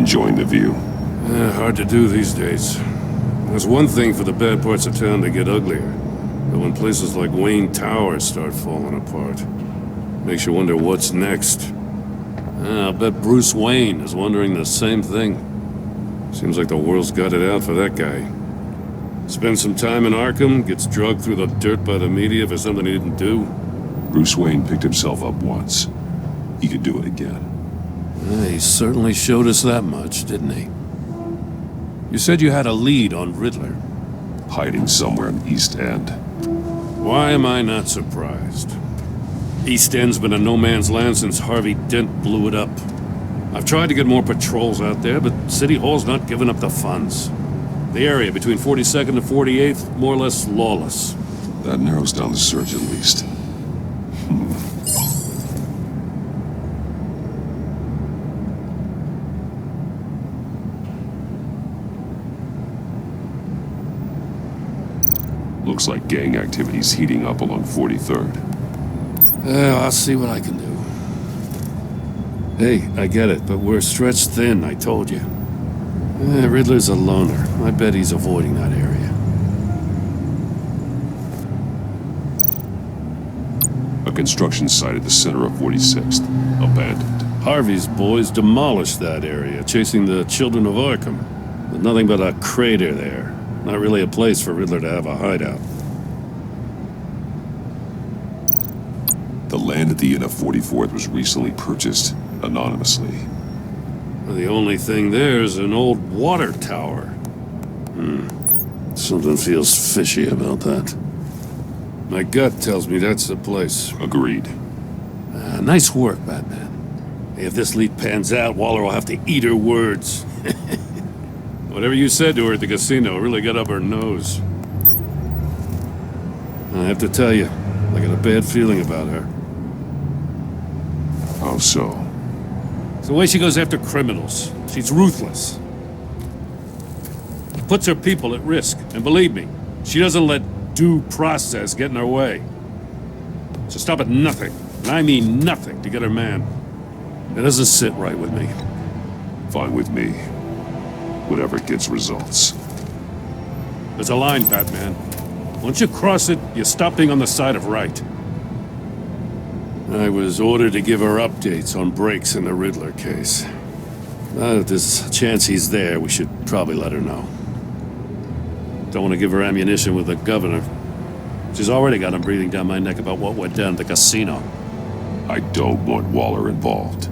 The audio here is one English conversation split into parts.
Enjoying the view? Hard to do these days. There's one thing for the bad parts of town to get uglier. But when places like Wayne Tower start falling apart, makes you wonder what's next. I'll bet Bruce Wayne is wondering the same thing. Seems like the world's got it out for that guy. Spends some time in Arkham, gets drugged through the dirt by the media for something he didn't do. Bruce Wayne picked himself up once. He could do it again. He certainly showed us that much, didn't he? You said you had a lead on Ridler. Hiding somewhere in East End. Why am I not surprised? East End's been a no-man's land since Harvey Dent blew it up. I've tried to get more patrols out there, but City Hall's not giving up the funds. The area between 42nd and 48th, more or less lawless. That narrows down the search at least. Looks like gang activity's heating up along 43rd. I'll see what I can do. Hey, I get it, but we're stretched thin, I told you. Riddler's a loner. I bet he's avoiding that area. A construction site at the center of 46th. Abandoned. Harvey's boys demolished that area, chasing the children of Arkham. There's nothing but a crater there. Not really a place for Ridler to have a hideout. The land at the end of 44th was recently purchased anonymously. The only thing there is an old water tower. Something feels fishy about that. My gut tells me that's the place. Agreed. Nice work, Batman. If this lead pans out, Waller will have to eat her words. Whatever you said to her at the casino really got up her nose. I have to tell you, I got a bad feeling about her. How so? It's the way she goes after criminals. She's ruthless. Puts her people at risk. And believe me, she doesn't let due process get in her way. She'll stop at nothing, and I mean nothing, to get her man. It doesn't sit right with me. Fine with me. Whatever gets results. There's a line, Batman. Once you cross it, you stop being on the side of right. I was ordered to give her updates on breaks in the Ridler case. If there's a chance he's there, we should probably let her know. Don't want to give her ammunition with the governor. She's already got him breathing down my neck about what went down at the casino. I don't want Waller involved.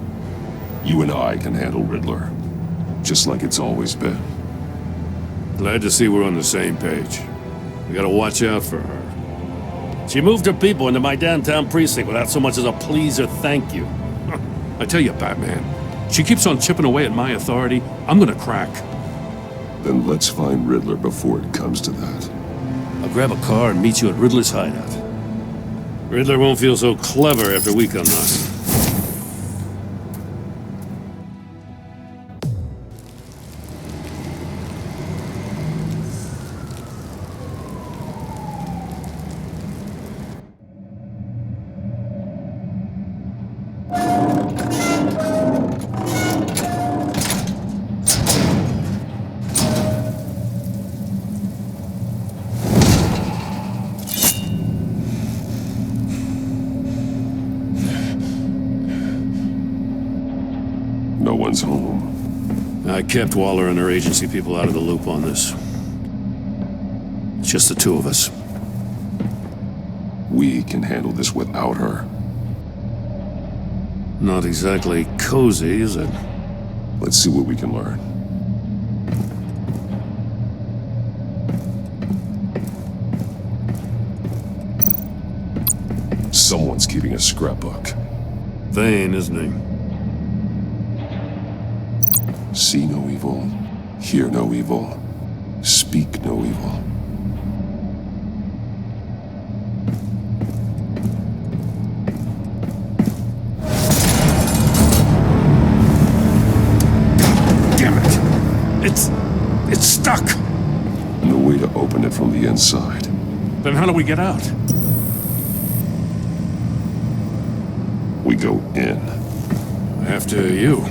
You and I can handle Ridler. Just like it's always been. Glad to see we're on the same page. We gotta watch out for her. She moved her people into my downtown precinct without so much as a please or thank you. I tell you, Batman, she keeps on chipping away at my authority, I'm gonna crack. Then let's find Ridler before it comes to that. I'll grab a car and meet you at Ridler's hideout. Ridler won't feel so clever after we come knocking. No one's home. I kept Waller and her agency people out of the loop on this. It's just the two of us. We can handle this without her. Not exactly cozy, is it? Let's see what we can learn. Someone's keeping a scrapbook. Vain, isn't he? See no evil, hear no evil, speak no evil. Damn it! It's stuck! No way to open it from the inside. Then how do we get out? We go in. After you.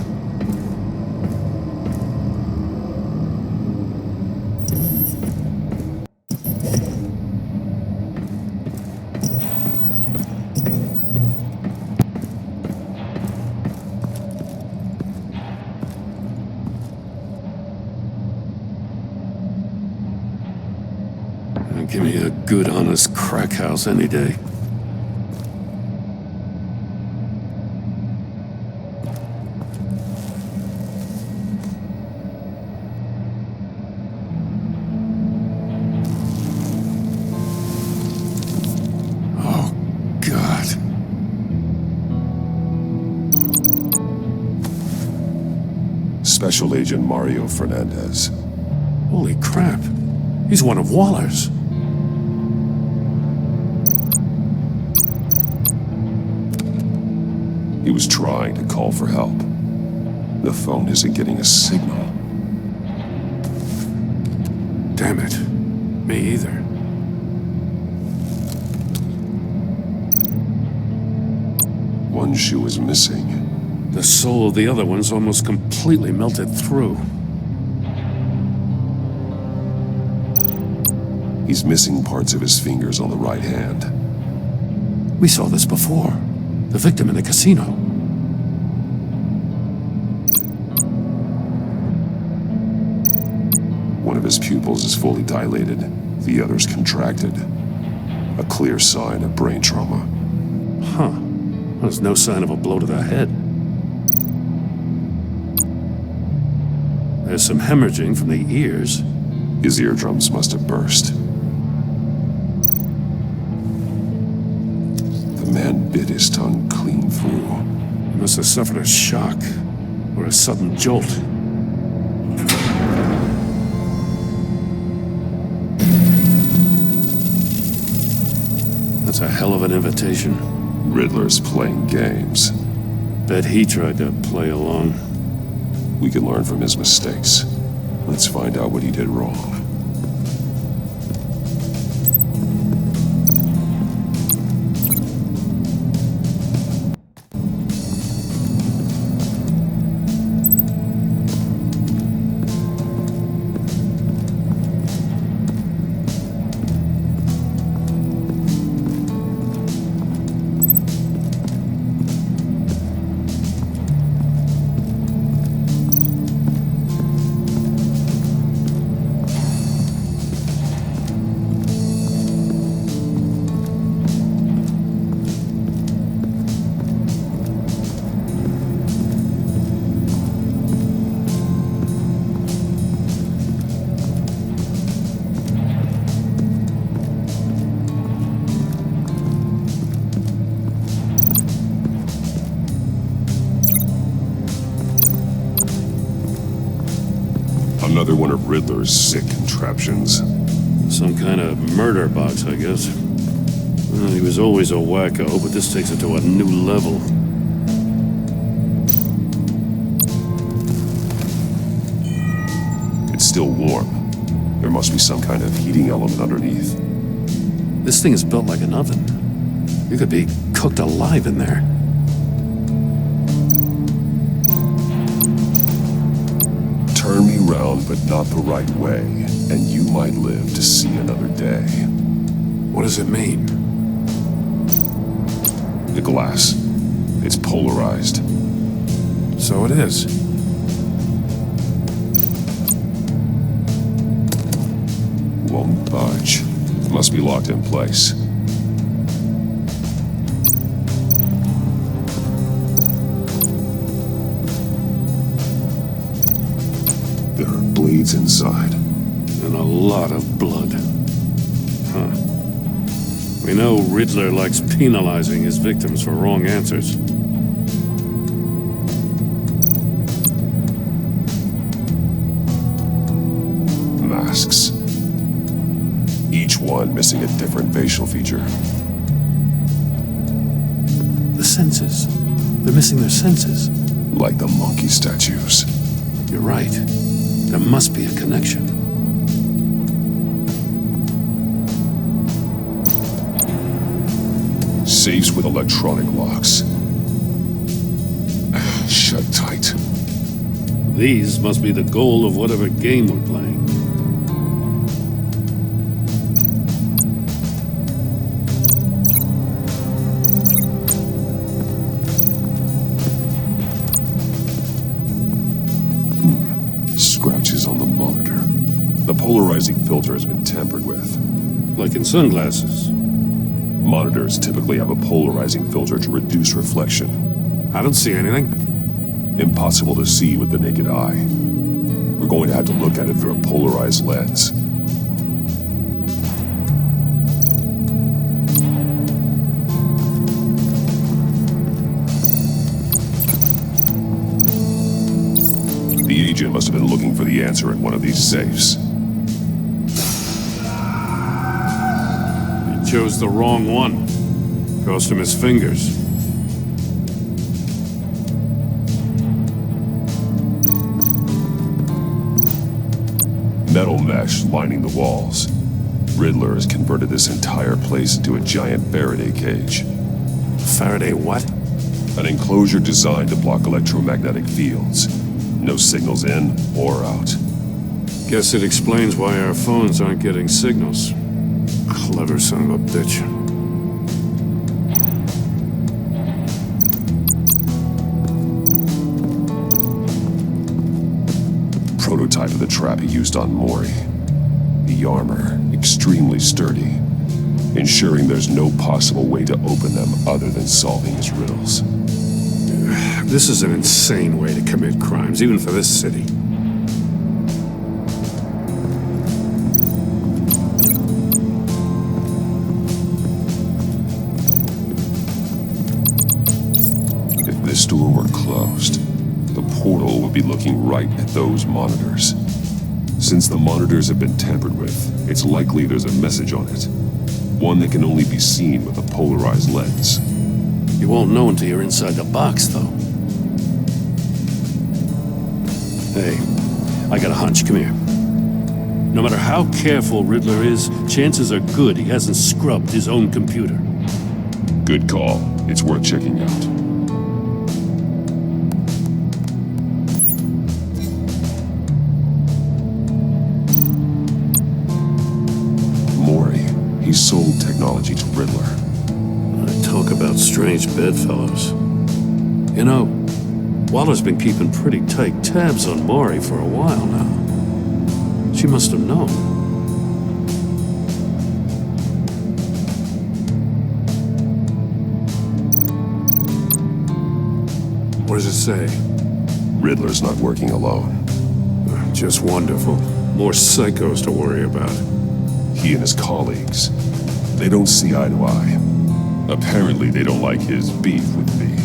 Give me a good, honest crack house any day. Oh, God. Special Agent Mario Fernandez. Holy crap. He's one of Waller's. He was trying to call for help. The phone isn't getting a signal. Damn it. Me either. One shoe is missing. The sole of the other one's almost completely melted through. He's missing parts of his fingers on the right hand. We saw this before. The victim in the casino. One of his pupils is fully dilated, the other's contracted. A clear sign of brain trauma. Huh. There's no sign of a blow to the head. There's some hemorrhaging from the ears. His eardrums must have burst. The man bit his tongue clean through. He must have suffered a shock or a sudden jolt. That's a hell of an invitation. Ridler's playing games. Bet he tried to play along. We can learn from his mistakes. Let's find out what he did wrong. Another one of Ridler's sick contraptions. Some kind of murder box, I guess. Well, he was always a wacko, but this takes it to a new level. It's still warm. There must be some kind of heating element underneath. This thing is built like an oven. You could be cooked alive in there. Turn me round, but not the right way, and you might live to see another day. What does it mean? The glass. It's polarized. So it is. Won't budge. Must be locked in place. There are bleeds inside. And a lot of blood. Huh. We know Ridler likes penalizing his victims for wrong answers. Masks. Each one missing a different facial feature. The senses. They're missing their senses. Like the monkey statues. You're right. There must be a connection. Safes with electronic locks. Shut tight. These must be the goal of whatever game we're playing. Scratches on the monitor. The polarizing filter has been tampered with. like in sunglasses. Monitors typically have a polarizing filter to reduce reflection. I don't see anything. Impossible to see with the naked eye. We're going to have to look at it through a polarized lens. The agent must have been looking for the answer in one of these safes. He chose the wrong one. Cost him his fingers. Metal mesh lining the walls. Ridler has converted this entire place into a giant Faraday cage. Faraday what? An enclosure designed to block electromagnetic fields. No signals in or out. Guess it explains why our phones aren't getting signals. Clever son of a bitch. Prototype of the trap he used on Mori. The armor, extremely sturdy, ensuring there's no possible way to open them other than solving his riddles. This is an insane way to commit crimes, even for this city. If this door were closed, the portal would be looking right at those monitors. Since the monitors have been tampered with, it's likely there's a message on it. One that can only be seen with a polarized lens. You won't know until you're inside the box, though. Hey, I got a hunch. Come here. No matter how careful Ridler is, chances are good he hasn't scrubbed his own computer. Good call. It's worth checking out. Mori, he sold technology to Ridler. Talk about strange bedfellows. You know, Waller's been keeping pretty tight tabs on Mori for a while now. She must have known. What does it say? Ridler's not working alone. Just wonderful. More psychos to worry about. He and his colleagues, they don't see eye to eye. Apparently they don't like his beef with me.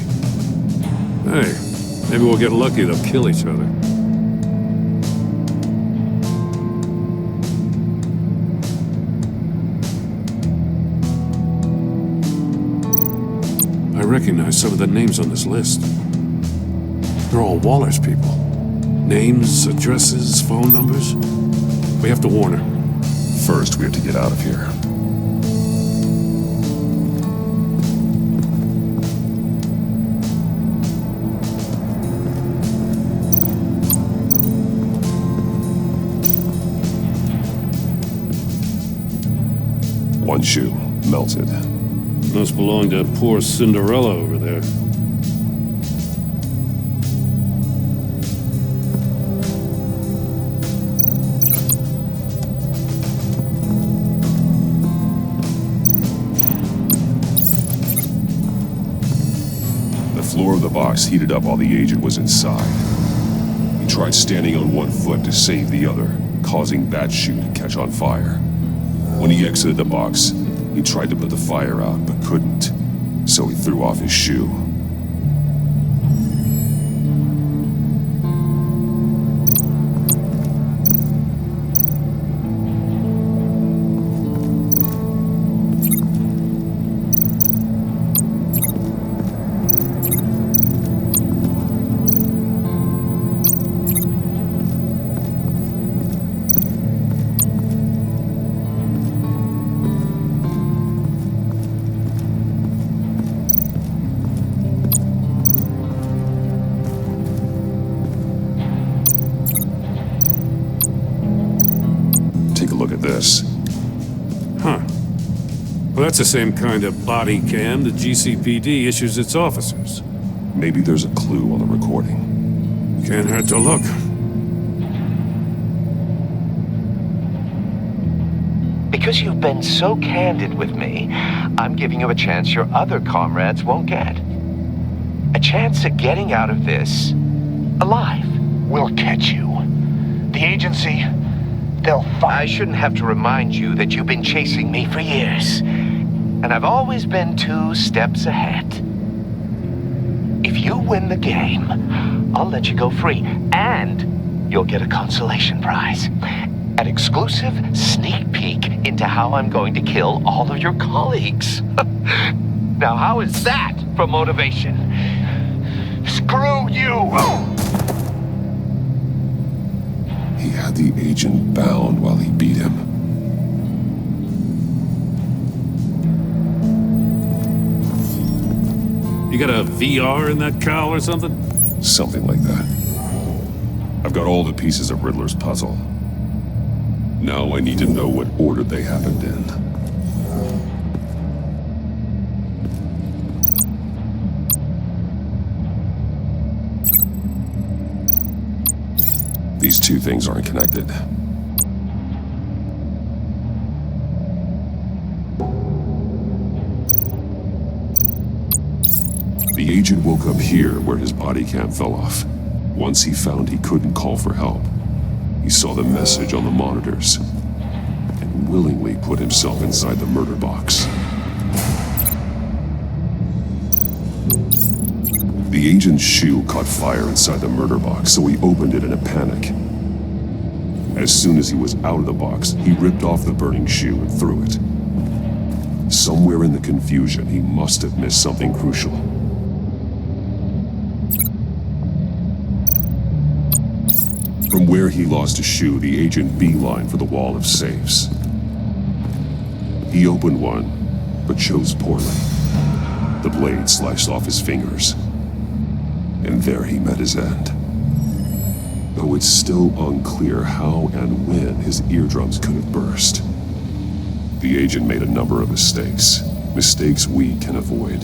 Hey, maybe we'll get lucky. They'll kill each other. I recognize some of the names on this list. They're all Waller's people. Names, addresses, phone numbers. We have to warn her. First, we have to get out of here. One shoe, melted. Must belong to poor Cinderella over there. The floor of the box heated up while the agent was inside. He tried standing on one foot to save the other, causing that shoe to catch on fire. When he exited the box, he tried to put the fire out, but couldn't, so he threw off his shoe. Look at this. Huh. Well, that's the same kind of body cam the GCPD issues its officers. Maybe there's a clue on the recording. Can't hurt to look. Be Because you've been so candid with me, I'm giving you a chance your other comrades won't get. A chance at getting out of this alive. We'll catch you. The agency, they'll find... I shouldn't have to remind you that you've been chasing me for years. And I've always been 2 steps ahead. If you win the game, I'll let you go free. And you'll get a consolation prize. An exclusive sneak peek into how I'm going to kill all of your colleagues. Now, how is that for motivation? Screw you! He had the agent bound while he beat him. You got a VR in that cowl or something? Something like that. I've got all the pieces of Ridler's puzzle. Now I need to know what order they happened in. These 2 things aren't connected. The agent woke up here where his body cam fell off. Once he found he couldn't call for help, he saw the message on the monitors and willingly put himself inside the murder box. The agent's shoe caught fire inside the murder box, so he opened it in a panic. As soon as he was out of the box, he ripped off the burning shoe and threw it. Somewhere in the confusion, he must have missed something crucial. From where he lost a shoe, the agent beelined for the wall of safes. He opened one, but chose poorly. The blade sliced off his fingers. And there he met his end. Though it's still unclear how and when his eardrums could have burst. The agent made a number of mistakes. Mistakes we can avoid.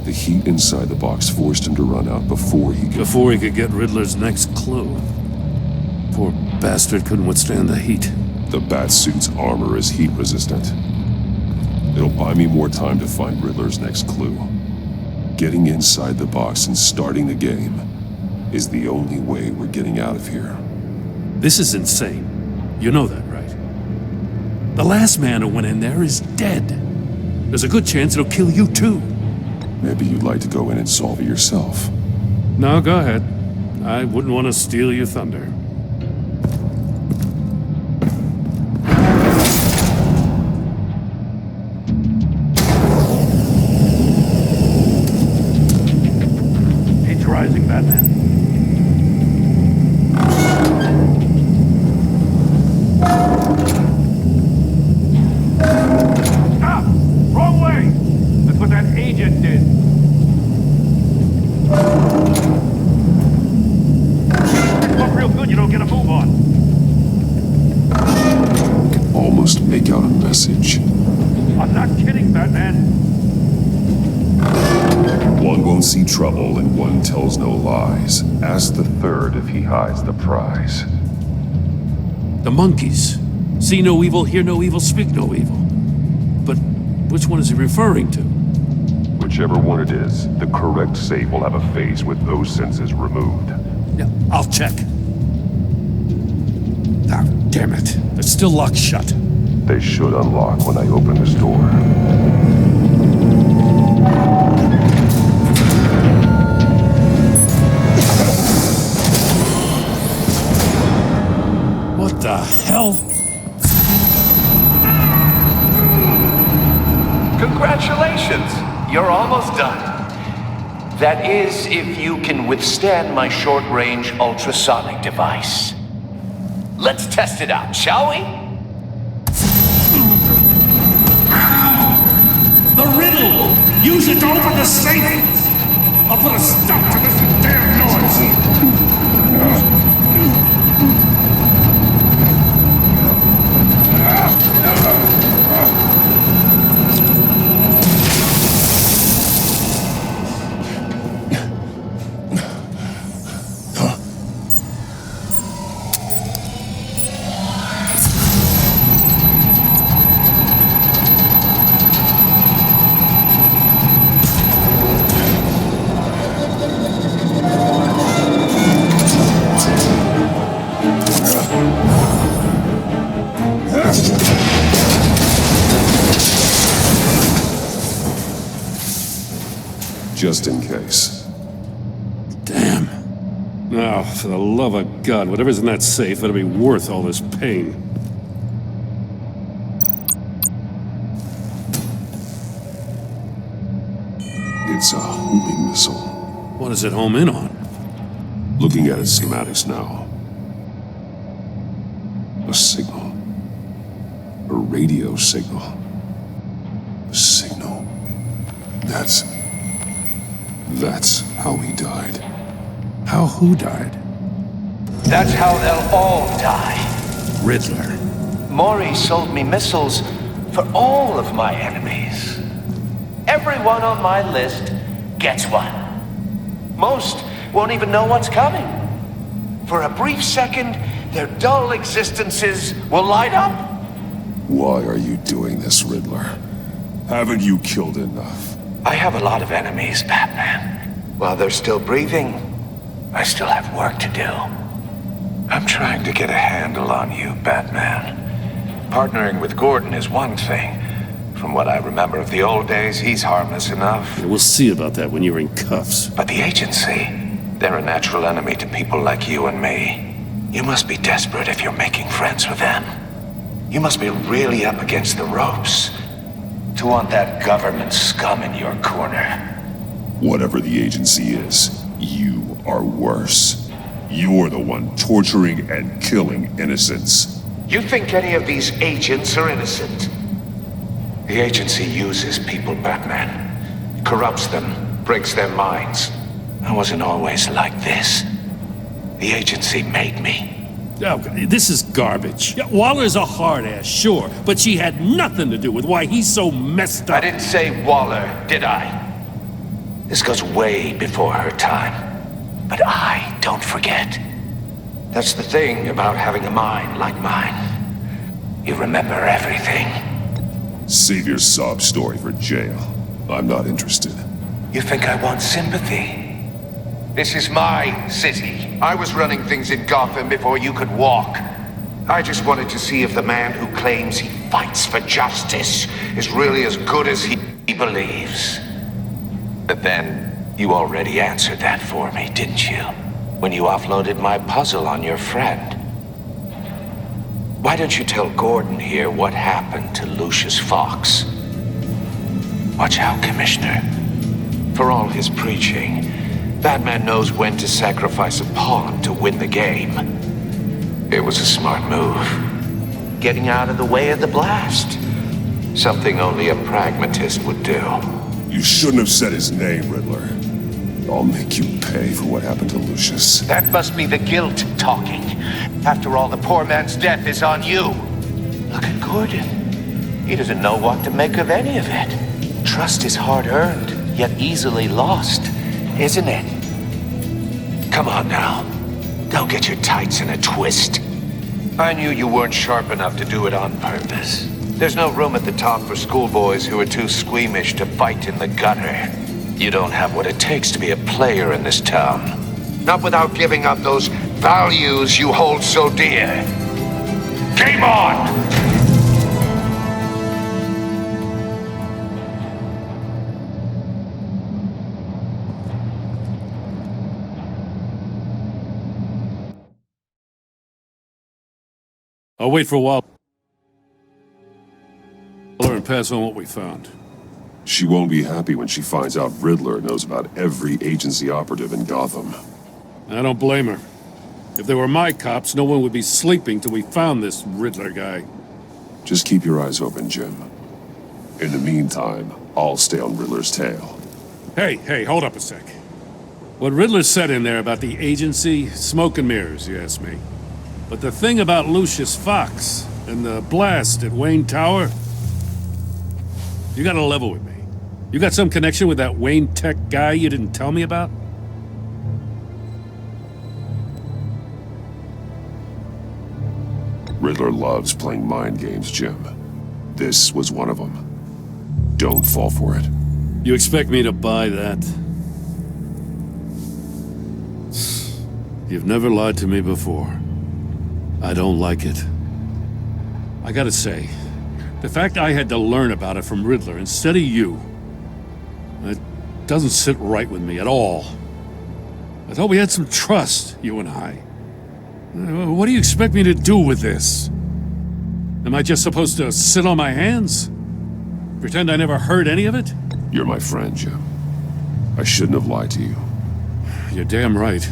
The heat inside the box forced him to run out before he could get Ridler's next clue. Poor bastard couldn't withstand the heat. The Batsuit's armor is heat resistant. It'll buy me more time to find Ridler's next clue. Getting inside the box and starting the game is the only way we're getting out of here. This is insane. You know that, right? The last man who went in there is dead. There's a good chance it'll kill you too. Maybe you'd like to go in and solve it yourself. No, go ahead. I wouldn't want to steal your thunder. Rising, Batman. Stop! Wrong way! That's what that agent did. Look real good, you don't get a move on. I can almost make out a message. I'm not kidding, Batman. One won't see trouble and one tells no lies. Ask the third if he hides the prize. The monkeys. See no evil, hear no evil, speak no evil. But which one is he referring to? Whichever one it is, the correct safe will have a face with those senses removed. Yeah, I'll check. Ah, damn it. They're still locked shut. They should unlock when I open this door. What the hell? Congratulations! You're almost done. That is, if you can withstand my short-range ultrasonic device. Let's test it out, shall we? The riddle! Use it to open the safe! I'll put a stop to this damn noise! Just in case. Damn. Now, for the love of God, whatever's in that safe better be worth all this pain. It's a homing missile. What does it home in on? Looking at its schematics now. A signal. A radio signal. A signal. That's how he died. How who died? That's how they'll all die. Ridler. Maury sold me missiles for all of my enemies. Everyone on my list gets one. Most won't even know what's coming. For a brief second, their dull existences will light up. Why are you doing this, Ridler? Haven't you killed enough? I have a lot of enemies, Batman. While they're still breathing, I still have work to do. I'm trying to get a handle on you, Batman. Partnering with Gordon is one thing. From what I remember of the old days, he's harmless enough. We'll see about that when you're in cuffs. But the agency, they're a natural enemy to people like you and me. You must be desperate if you're making friends with them. You must be really up against the ropes to want that government scum in your corner. Whatever the agency is, you are worse. You're the one torturing and killing innocents. You think any of these agents are innocent? The agency uses people, Batman. Corrupts them, breaks their minds. I wasn't always like this. The agency made me. Oh, this is garbage. Yeah, Waller's a hard-ass, sure, but she had nothing to do with why he's so messed up. I didn't say Waller, did I? This goes way before her time. But I don't forget. That's the thing about having a mind like mine. You remember everything. Save your sob story for jail. I'm not interested. You think I want sympathy? This is my city. I was running things in Gotham before you could walk. I just wanted to see if the man who claims he fights for justice is really as good as he believes. But then, you already answered that for me, didn't you? When you offloaded my puzzle on your friend. Why don't you tell Gordon here what happened to Lucius Fox? Watch out, Commissioner. For all his preaching, Batman knows when to sacrifice a pawn to win the game. It was a smart move. Getting out of the way of the blast. Something only a pragmatist would do. You shouldn't have said his name, Ridler. I'll make you pay for what happened to Lucius. That must be the guilt talking. After all, the poor man's death is on you. Look at Gordon. He doesn't know what to make of any of it. Trust is hard-earned, yet easily lost, isn't it? Come on now. Don't get your tights in a twist. I knew you weren't sharp enough to do it on purpose. There's no room at the top for schoolboys who are too squeamish to fight in the gutter. You don't have what it takes to be a player in this town. Not without giving up those values you hold so dear. Game on! I'll wait for a while and pass on what we found. She won't be happy when she finds out Ridler knows about every agency operative in Gotham. I don't blame her. If they were my cops, no one would be sleeping till we found this Ridler guy. Just keep your eyes open, Jim. In the meantime, I'll stay on Riddler's tail. Hey, hold up a sec. What Ridler said in there about the agency, smoke and mirrors, you ask me. But the thing about Lucius Fox and the blast at Wayne Tower, you gotta level with me. You got some connection with that Wayne Tech guy you didn't tell me about? Riddler loves playing mind games, Jim. This was one of them. Don't fall for it. You expect me to buy that? You've never lied to me before. I don't like it. I gotta say, the fact I had to learn about it from Ridler instead of you, doesn't sit right with me at all. I thought we had some trust, you and I. What do you expect me to do with this? Am I just supposed to sit on my hands? Pretend I never heard any of it? You're my friend, Jim. I shouldn't have lied to you. You're damn right.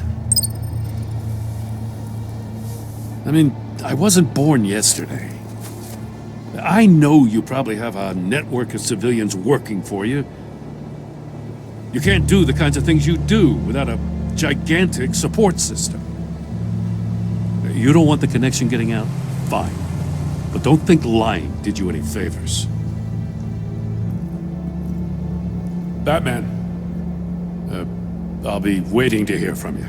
I mean, I wasn't born yesterday. I know you probably have a network of civilians working for you. You can't do the kinds of things you do without a gigantic support system. You don't want the connection getting out? Fine. But don't think lying did you any favors. Batman. I'll be waiting to hear from you.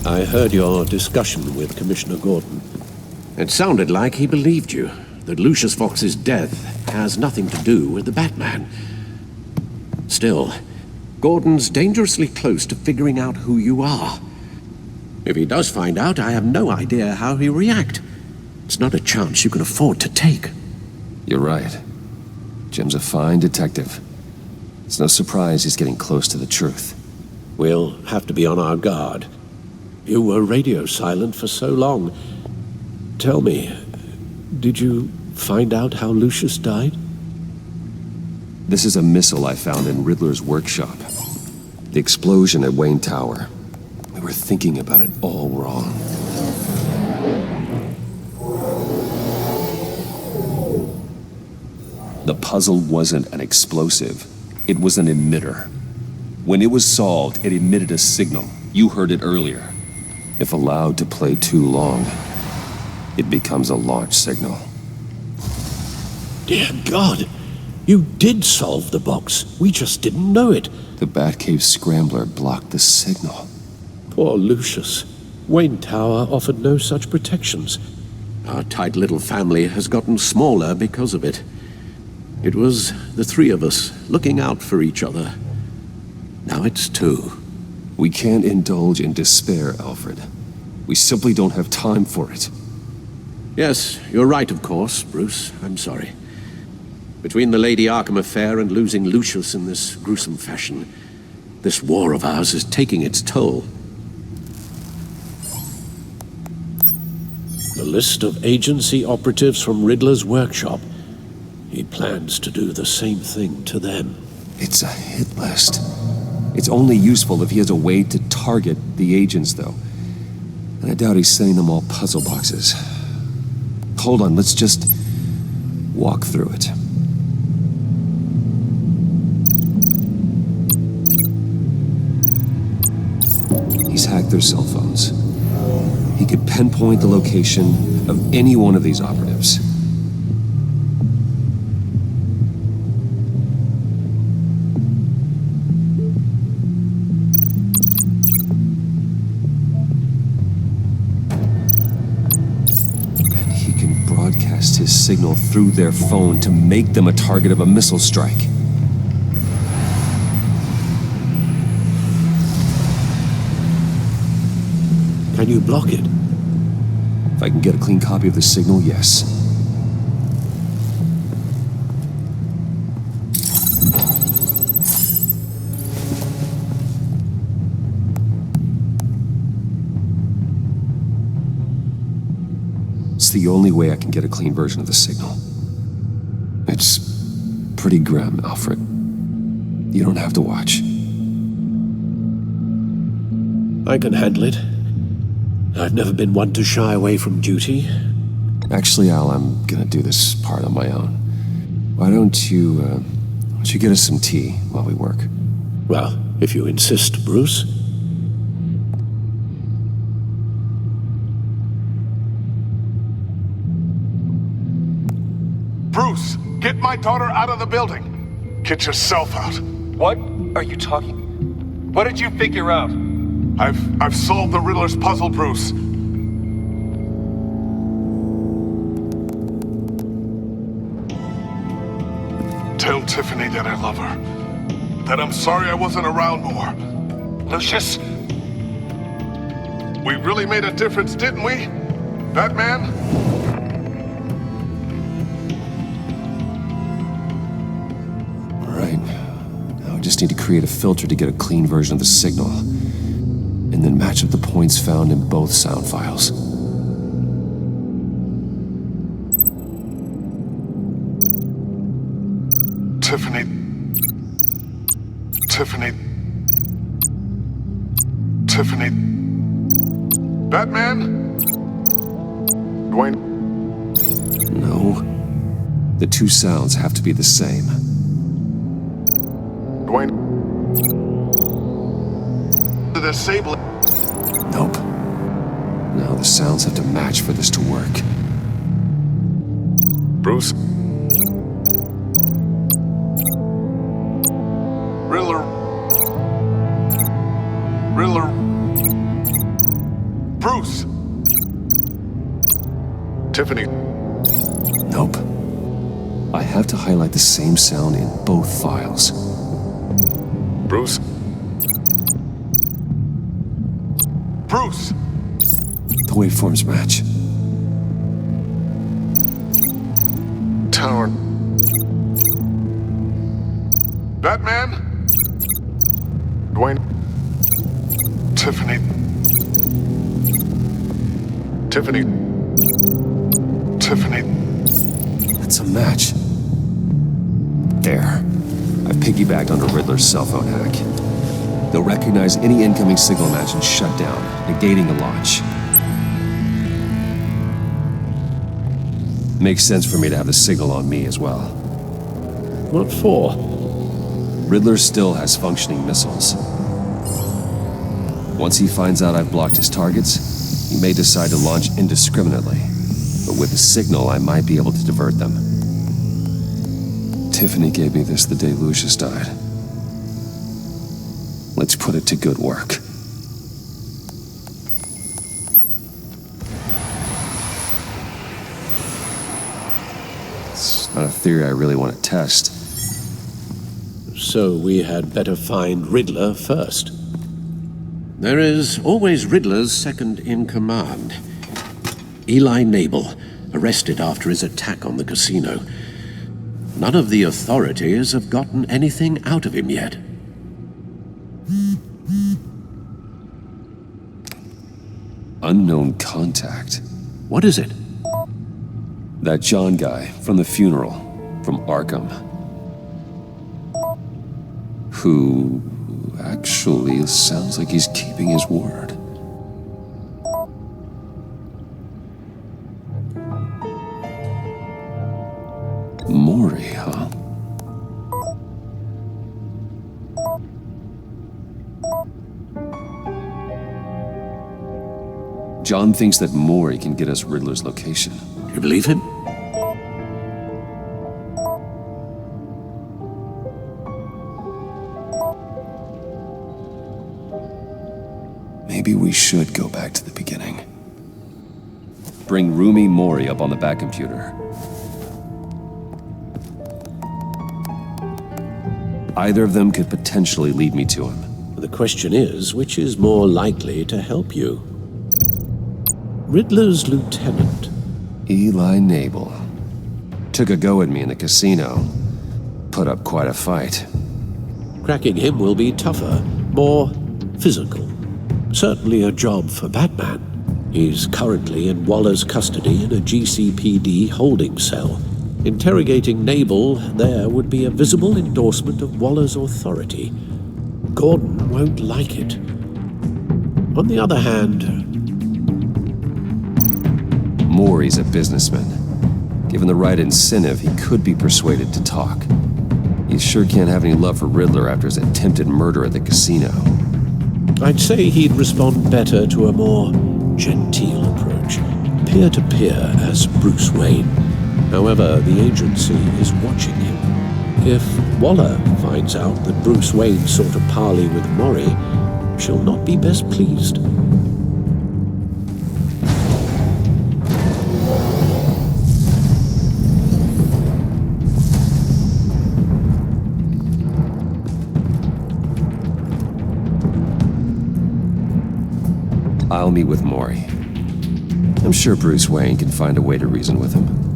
I heard your discussion with Commissioner Gordon. It sounded like he believed you, that Lucius Fox's death has nothing to do with the Batman. Still, Gordon's dangerously close to figuring out who you are. If he does find out, I have no idea how he'll react. It's not a chance you can afford to take. You're right. Jim's a fine detective. It's no surprise he's getting close to the truth. We'll have to be on our guard. You were radio silent for so long. Tell me, did you find out how Lucius died? This is a missile I found in Ridler's workshop. The explosion at Wayne Tower. We were thinking about it all wrong. The puzzle wasn't an explosive. It was an emitter. When it was solved, it emitted a signal. You heard it earlier. If allowed to play too long, it becomes a launch signal. Dear God, you did solve the box. We just didn't know it. The Batcave scrambler blocked the signal. Poor Lucius. Wayne Tower offered no such protections. Our tight little family has gotten smaller because of it. It was the three of us looking out for each other. Now it's two. We can't indulge in despair, Alfred. We simply don't have time for it. Yes, you're right, of course, Bruce. I'm sorry. Between the Lady Arkham affair and losing Lucius in this gruesome fashion, this war of ours is taking its toll. The list of agency operatives from Ridler's workshop. He plans to do the same thing to them. It's a hit list. It's only useful if he has a way to target the agents, though. And I doubt he's sending them all puzzle boxes. Hold on, let's just walk through it. He's hacked their cell phones. He could pinpoint the location of any one of these operatives. His signal through their phone to make them a target of a missile strike. Can you block it? If I can get a clean copy of the signal, yes. It's the only way I can get a clean version of the signal. It's pretty grim, Alfred. You don't have to watch. I can handle it. I've never been one to shy away from duty. Actually, Al, I'm gonna do this part on my own. Why don't you get us some tea while we work? Well, if you insist, Bruce. Bruce, get my daughter out of the building. Get yourself out. What are you talking? What did you figure out? I've solved the Riddler's puzzle, Bruce. Tiffany that I love her. That I'm sorry I wasn't around more. Lucius? We really made a difference, didn't we? Batman? All right. Now I just need to create a filter to get a clean version of the signal. And then match up the points found in both sound files. Tiffany. Batman? Dwayne? No. The two sounds have to be the same. Dwayne? The disable. Nope. Now the sounds have to match for this to work. Bruce? Ridler. Bruce! Tiffany. Nope. I have to highlight the same sound in both files. Bruce? Bruce! The waveforms match. Tower. Batman? Dwayne? Tiffany. That's a match. There. I've piggybacked onto Ridler's cell phone hack. They'll recognize any incoming signal match and shut down, negating the launch. Makes sense for me to have the signal on me as well. What for? Ridler still has functioning missiles. Once he finds out I've blocked his targets, he may decide to launch indiscriminately. But with the signal, I might be able to divert them. Tiffany gave me this the day Lucius died. Let's put it to good work. It's not a theory I really want to test. So we had better find Ridler first. There is always Ridler's second in command. Eli Nabel, arrested after his attack on the casino. None of the authorities have gotten anything out of him yet. Unknown contact. What is it? That John guy from the funeral, from Arkham. Who actually sounds like he's keeping his word. Mori, huh? John thinks that Mori can get us Ridler's location. You believe him? Maybe we should go back to the beginning. Bring Rumi Mori up on the back computer. Either of them could potentially lead me to him. The question is, which is more likely to help you? Ridler's lieutenant. Eli Nabel. Took a go at me in the casino. Put up quite a fight. Cracking him will be tougher, more physical. Certainly a job for Batman. He's currently in Waller's custody in a GCPD holding cell. Interrogating Nabel there would be a visible endorsement of Waller's authority. Gordon won't like it. On the other hand, Mori's a businessman. Given the right incentive, he could be persuaded to talk. He sure can't have any love for Ridler after his attempted murder at the casino. I'd say he'd respond better to a more genteel approach, peer-to-peer as Bruce Wayne. However, the agency is watching him. If Waller finds out that Bruce Wayne sought a parley with Mori, she'll not be best pleased. I'll meet with Maury. I'm sure Bruce Wayne can find a way to reason with him.